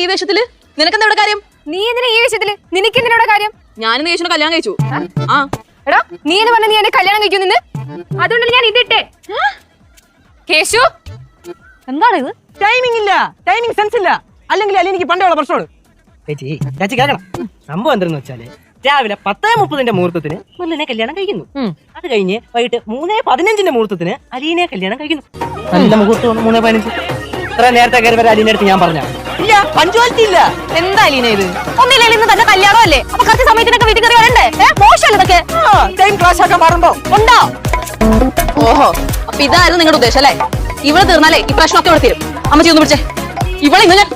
ഈ വേഷത്തില്? നിനക്കെന്താ ഇവിടെ കാര്യം? നീ എന്തിനാ ഈ വിഷയത്തില്? നിനക്ക് എന്തിനാ ഇവിടെ കാര്യം? ഞാനിന്ന് യേശുവിനെ കല്യാണം കഴിച്ചു. ആ എടാ, നീ എന്ന് പറഞ്ഞ നീ എന്നെ കല്യാണം കഴിക്കും നിന്ന്, അതുകൊണ്ടല്ലേ ഞാൻ ഇതിട്ടെ. കേശു, എന്താണ് ഇത്? ടൈമിംഗ് ഇല്ല, ടൈമിംഗ് സെൻസ് ഇല്ല. അല്ലെങ്കിൽ എനിക്ക് പണ്ടേ ഉള്ള പ്രശ്നമാണ്. ചേച്ചി കേൾക്കണം. സംഭവം എന്തെന്ന് വെച്ചാല് രാവിലെ 10:30 മുഹൂർത്തത്തിന് മുല്ലിനെ കല്യാണം കഴിക്കുന്നു. അത് കഴിഞ്ഞ് വൈകിട്ട് 3:15 മുഹൂർത്തത്തിന് അലീനെ കല്യാണം കഴിക്കുന്നു. നല്ല മുഹൂർത്തം 3:15. ഇത്ര നേരത്തെ കയറി വരെ അലീനെ അടുത്ത് ഞാൻ പറഞ്ഞ ഇല്ല, പഞ്ച്വാലിറ്റി ഇല്ല. എന്താ അലീന ഇത്? ഒന്നില്ലെങ്കിൽ ഇന്ന് തന്നെ കല്യാണം അല്ലേ? അപ്പൊ കറക്റ്റ് സമയത്തിനൊക്കെ വീട്ടിൽ കയറി വരണ്ടേ? മോശമല്ലേ ഇതൊക്കെ? ടൈം ക്ലാസ് ആക്കാൻ പാടുണ്ടോ? ഉണ്ടോ? ഓഹോ, അപ്പൊ ഇതായിരുന്നു നിങ്ങളുടെ ഉദ്ദേശം അല്ലേ? ഇവിടെ തീർന്നാലേ ഈ പ്രശ്നമൊക്കെ ഇവിടെ തീരും. അമ്മച്ചി ഒന്ന് പിടിച്ചേ. ഇവിടെ ഇന്ന് ഞാൻ